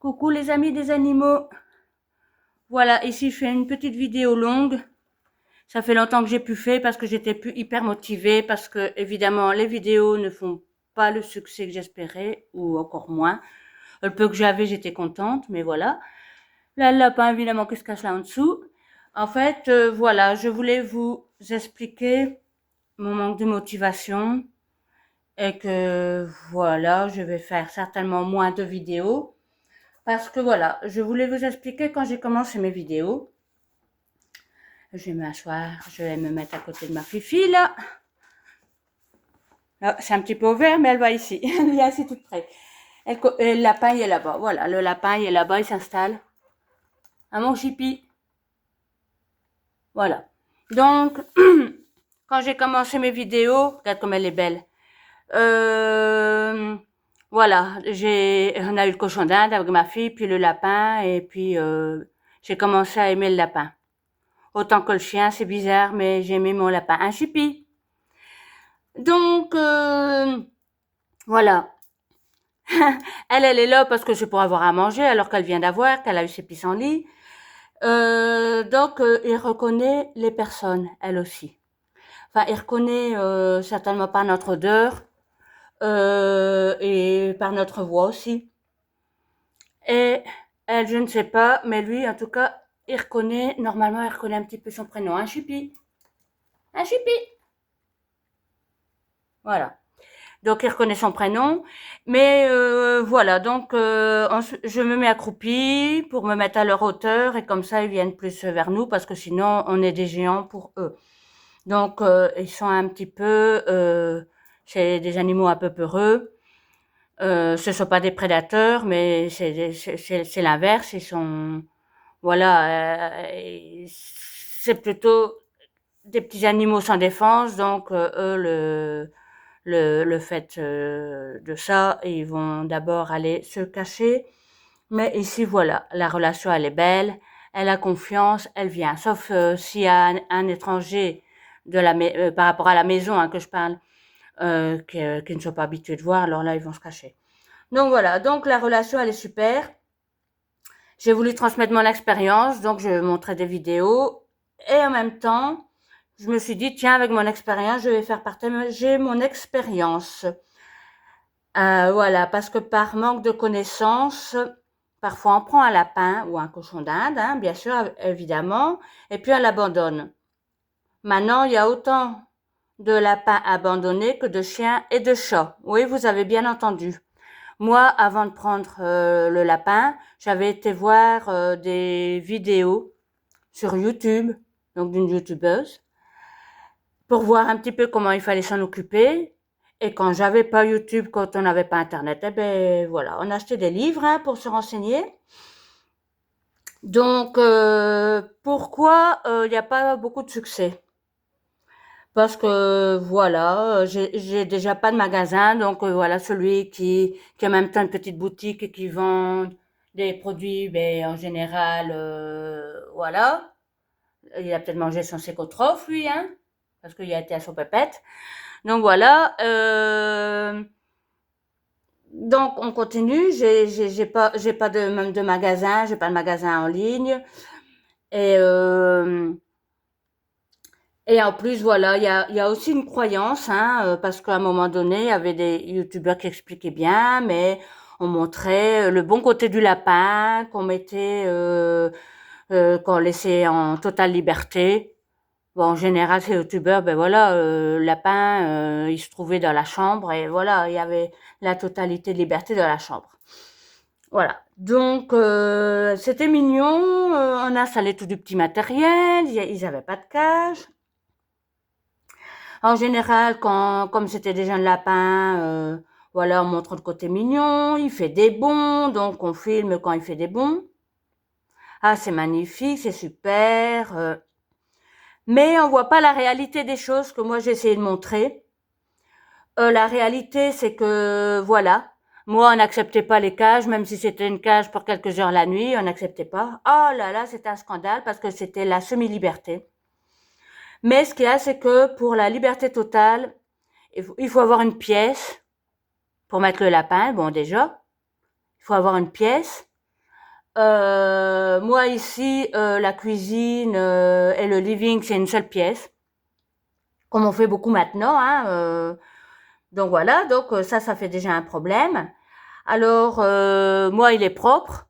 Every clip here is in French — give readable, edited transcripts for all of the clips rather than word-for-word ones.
Coucou les amis des animaux. Voilà, ici je fais une petite vidéo longue. Ça fait longtemps que j'ai pu faire parce que j'étais plus hyper motivée parce que évidemment les vidéos ne font pas le succès que j'espérais ou encore moins. Le peu que j'avais, j'étais contente, mais voilà. Là, le lapin évidemment qui se cache là en dessous. En fait, voilà, je voulais vous expliquer mon manque de motivation et que voilà, je vais faire certainement moins de vidéos. Parce que voilà, je voulais vous expliquer quand j'ai commencé mes vidéos. Je vais m'asseoir, je vais me mettre à côté de ma fifi là. Là, c'est un petit peu ouvert, mais elle va ici. Elle est assise toute près. Le lapin il est là-bas. Voilà, le lapin il est là-bas, il s'installe. À mon chipi. Voilà. Donc, quand j'ai commencé mes vidéos, regarde comme elle est belle. Euh, voilà, on a eu le cochon d'Inde avec ma fille, puis le lapin, et puis j'ai commencé à aimer le lapin. Autant que le chien, c'est bizarre, mais j'ai aimé mon lapin. Un chipi. Donc, voilà. Elle est là parce que c'est pour avoir à manger, alors qu'elle vient d'avoir, qu'elle a eu ses pissenlits. Donc, il reconnaît les personnes, elle aussi. Enfin, il reconnaît certainement par notre odeur et par notre voix aussi. Et elle, je ne sais pas, mais lui, en tout cas, normalement, il reconnaît un petit peu son prénom. Un chipi. Un chipi. Voilà. Donc il reconnaît son prénom, mais voilà. Donc je me mets accroupie pour me mettre à leur hauteur et comme ça ils viennent plus vers nous parce que sinon on est des géants pour eux. Donc ils sont un petit peu, c'est des animaux un peu peureux. Ce sont pas des prédateurs, mais c'est l'inverse. Ils sont voilà, c'est plutôt des petits animaux sans défense. Donc eux le fait de ça, ils vont d'abord aller se cacher. Mais ici, voilà, la relation, elle est belle, elle a confiance, elle vient. Sauf s'il y a un étranger par rapport à la maison hein, que je parle, qui ne sont pas habitués de voir, alors là, ils vont se cacher. Donc voilà, donc la relation, elle est super. J'ai voulu transmettre mon expérience, donc je montrais des vidéos. Et en même temps, je me suis dit, tiens, avec mon expérience, je vais faire partager mon expérience. Voilà, parce que par manque de connaissances, parfois on prend un lapin ou un cochon d'Inde, hein, bien sûr, évidemment, et puis on l'abandonne. Maintenant, il y a autant de lapins abandonnés que de chiens et de chats. Oui, vous avez bien entendu. Moi, avant de prendre le lapin, j'avais été voir des vidéos sur YouTube, donc d'une youtubeuse, pour voir un petit peu comment il fallait s'en occuper. Et quand j'avais pas YouTube, quand on n'avait pas Internet, eh ben voilà, on achetait des livres hein, pour se renseigner. Donc, pourquoi il n'y a pas beaucoup de succès? Parce que voilà, j'ai déjà pas de magasin, donc voilà, celui qui a en même temps une petite boutique et qui vend des produits, ben en général, voilà, il a peut-être mangé son sécotrophe lui, hein, parce qu'il a été à son pépette. Donc voilà. Donc on continue. J'ai pas de même de magasin. J'ai pas de magasin en ligne. Et et en plus voilà, il y a aussi une croyance, hein, parce qu'à un moment donné, il y avait des youtubeurs qui expliquaient bien, mais on montrait le bon côté du lapin, qu'on laissait en totale liberté. Bon, en général, ces youtubeurs, ben voilà, lapin, il se trouvait dans la chambre et voilà, il y avait la totalité de liberté dans la chambre. Voilà. Donc, c'était mignon. On a installé tout du petit matériel. Ils avaient pas de cage. En général, comme c'était des jeunes lapins, voilà, on montre le côté mignon. Il fait des bonds, donc on filme quand il fait des bonds. Ah, c'est magnifique, c'est super. Mais on voit pas la réalité des choses que moi j'ai essayé de montrer. La réalité, c'est que voilà, moi on n'acceptait pas les cages, même si c'était une cage pour quelques heures la nuit, on n'acceptait pas. Oh là là, c'était un scandale parce que c'était la semi-liberté. Mais ce qu'il y a, c'est que pour la liberté totale, il faut avoir une pièce pour mettre le lapin. Bon, déjà, il faut avoir une pièce. Moi ici, la cuisine et le living, c'est une seule pièce, comme on fait beaucoup maintenant, hein. Donc voilà, donc ça fait déjà un problème. Alors, moi, il est propre.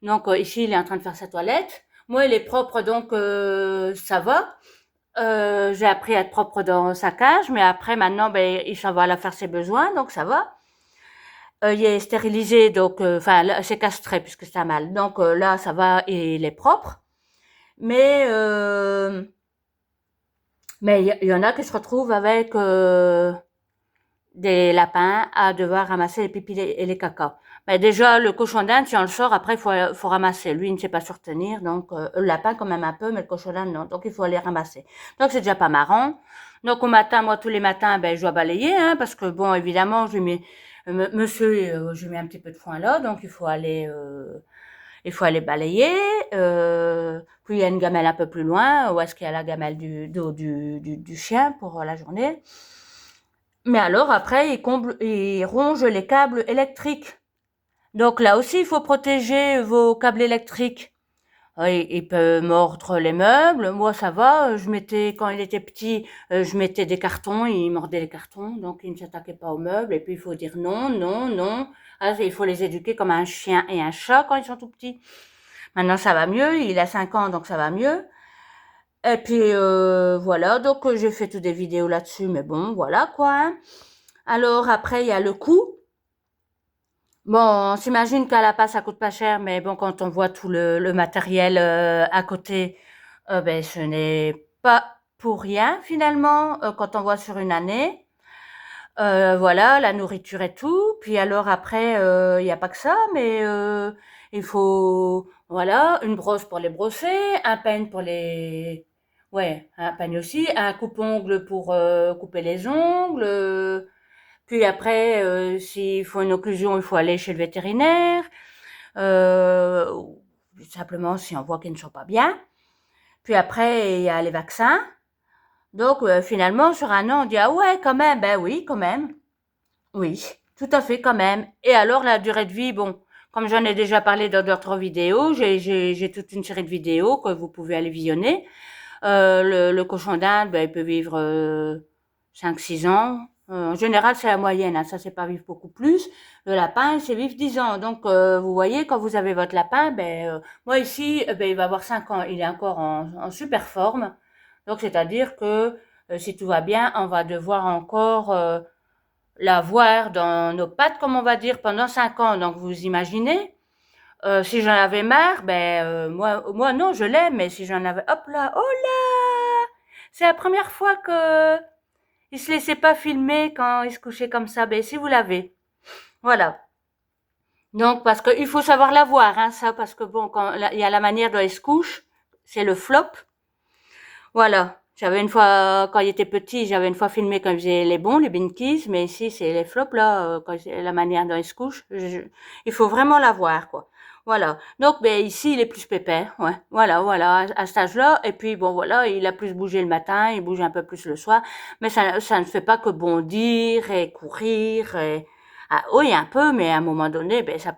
Donc ici, il est en train de faire sa toilette. Moi, il est propre, donc ça va. J'ai appris à être propre dans sa cage, mais après, maintenant, ben, il s'en va aller faire ses besoins, donc ça va. Il est stérilisé, donc, enfin, c'est castré puisque c'est un mâle. Donc là, ça va, et il est propre. Mais il y en a qui se retrouvent avec des lapins à devoir ramasser les pipis et les caca. Mais déjà, le cochon d'Inde, si on le sort, après, faut ramasser. Lui, il ne sait pas se retenir. Donc, le lapin, quand même un peu, mais le cochon d'Inde, non. Donc, il faut aller ramasser. Donc, c'est déjà pas marrant. Donc, au matin, moi, tous les matins, ben, je dois balayer, hein, parce que, bon, évidemment, je lui mets, monsieur, je lui mets un petit peu de foin là. Donc, il faut aller balayer. Puis, il y a une gamelle un peu plus loin, où est-ce qu'il y a la gamelle du chien pour la journée. Mais alors après, il ronge les câbles électriques. Donc là aussi, il faut protéger vos câbles électriques. Il peut mordre les meubles. Moi, ça va. Quand il était petit, je mettais des cartons. Il mordait les cartons, donc il ne s'attaquait pas aux meubles. Et puis il faut dire non, non, non. Ah, il faut les éduquer comme un chien et un chat quand ils sont tout petits. Maintenant, ça va mieux. Il a 5 ans, donc ça va mieux. Et puis voilà. Donc j'ai fait toutes des vidéos là-dessus, mais bon, voilà quoi, hein. Alors après, il y a le coût. Bon, on s'imagine qu'à la passe, ça coûte pas cher, mais bon, quand on voit tout le matériel à côté, ben, ce n'est pas pour rien finalement, quand on voit sur une année. Voilà, la nourriture et tout. Puis alors après, il n'y a pas que ça, mais il faut, voilà, une brosse pour les brosser, un peigne pour les, ouais, un peigne aussi, un coupe-ongles pour couper les ongles. Puis après, s'il faut une occlusion, il faut aller chez le vétérinaire. Ou simplement si on voit qu'ils ne sont pas bien. Puis après, il y a les vaccins. Donc finalement, sur un an, on dit ah ouais, quand même, ben oui, quand même. Oui, tout à fait, quand même. Et alors, la durée de vie, bon, comme j'en ai déjà parlé dans d'autres vidéos, j'ai toute une série de vidéos que vous pouvez aller visionner. Le cochon d'Inde, ben, il peut vivre 5-6 ans. En général, c'est la moyenne, hein, ça c'est pas vivre beaucoup plus. Le lapin, c'est vivre 10 ans. Donc, vous voyez, quand vous avez votre lapin, ben, moi ici, ben, il va avoir 5 ans. Il est encore en super forme. Donc, c'est-à-dire que si tout va bien, on va devoir encore l'avoir dans nos pattes, comme on va dire, pendant 5 ans. Donc, vous imaginez, si j'en avais marre, ben moi non, je l'aime, mais si j'en avais, hop là, oh là, c'est la première fois que il se laissait pas filmer quand il se couchait comme ça. Ben si vous l'avez, voilà. Donc parce que il faut savoir l'avoir, hein, ça, parce que bon, quand il y a la manière dont il se couche, c'est le flop. Voilà. J'avais une fois, quand il était petit, j'avais une fois filmé quand il faisait les bons, les binkies, mais ici, c'est les flops, là, quand la manière dont il se couche. Il faut vraiment l'avoir, quoi. Voilà. Donc, ben, ici, il est plus pépère, ouais. Voilà, voilà, à cet âge-là. Et puis, bon, voilà, il a plus bougé le matin, il bouge un peu plus le soir. Mais ça ne fait pas que bondir et courir ah, oui, un peu, mais à un moment donné, ben, ça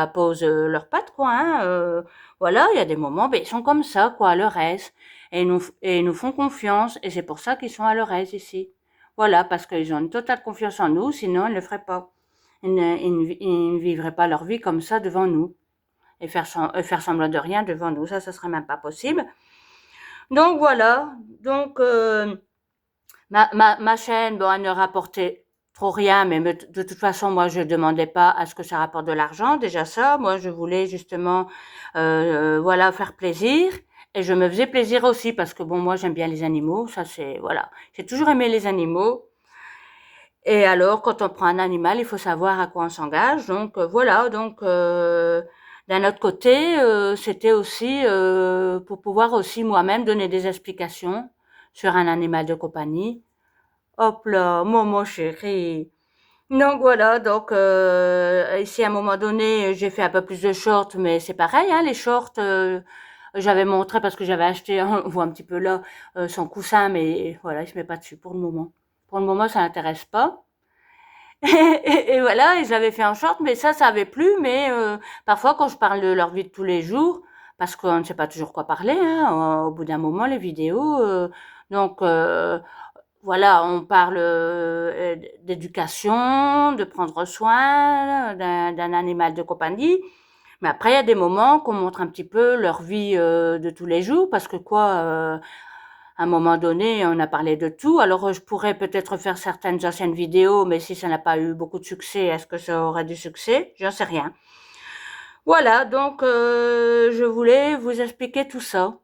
pose leurs pattes, quoi, hein. Voilà, il y a des moments, ben, ils sont comme ça, quoi, à leur aise et ils nous font confiance et c'est pour ça qu'ils sont à leur aise ici. Voilà, parce qu'ils ont une totale confiance en nous, sinon ils ne le feraient pas. Ils ne vivraient pas leur vie comme ça devant nous et faire semblant de rien devant nous, ça serait même pas possible. Donc voilà, donc ma chaîne, bon, elle ne rapportait trop rien, mais de toute façon, moi, je demandais pas à ce que ça rapporte de l'argent, déjà ça. Moi, je voulais justement, voilà, faire plaisir. Et je me faisais plaisir aussi parce que bon, moi, j'aime bien les animaux. Ça, c'est, voilà. J'ai toujours aimé les animaux. Et alors, quand on prend un animal, il faut savoir à quoi on s'engage. Donc, voilà. Donc, d'un autre côté, c'était aussi pour pouvoir aussi moi-même donner des explications sur un animal de compagnie. Hop là, mon chéri. Donc voilà, donc ici à un moment donné, j'ai fait un peu plus de shorts, mais c'est pareil, hein, les shorts, j'avais montré parce que j'avais acheté, on voit un petit peu là, son coussin, mais voilà, il se met pas dessus pour le moment. Pour le moment, ça n'intéresse pas. Et voilà, et je l'avais fait en short, mais ça avait plu. Mais parfois, quand je parle de leur vie de tous les jours, parce qu'on ne sait pas toujours quoi parler, hein, au bout d'un moment, les vidéos. Donc, voilà, on parle d'éducation, de prendre soin d'un animal de compagnie. Mais après, il y a des moments qu'on montre un petit peu leur vie de tous les jours, parce que à un moment donné, on a parlé de tout. Alors, je pourrais peut-être faire certaines anciennes vidéos, mais si ça n'a pas eu beaucoup de succès, est-ce que ça aura du succès? J'en sais rien. Voilà, donc je voulais vous expliquer tout ça.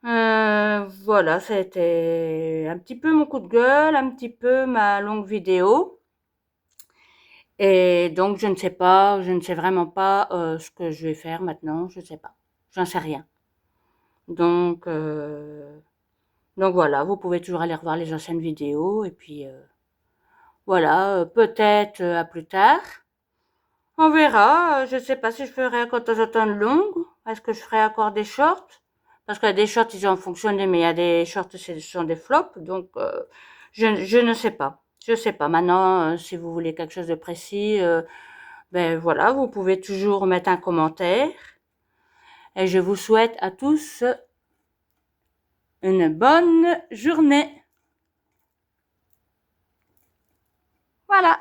Voilà, ça a été un petit peu mon coup de gueule, un petit peu ma longue vidéo. Et donc, je ne sais vraiment pas ce que je vais faire maintenant, je ne sais pas. J'en sais rien. Donc, donc voilà, vous pouvez toujours aller revoir les anciennes vidéos et puis voilà, peut-être à plus tard. On verra. Je ne sais pas si je ferai encore de temps en temps de longues. Est-ce que je ferai encore des shorts? Parce qu'il y a des shorts, ils ont fonctionné, mais il y a des shorts, ce sont des flops. Donc, je ne sais pas. Je sais pas. Maintenant, si vous voulez quelque chose de précis, ben voilà, vous pouvez toujours mettre un commentaire. Et je vous souhaite à tous une bonne journée. Voilà.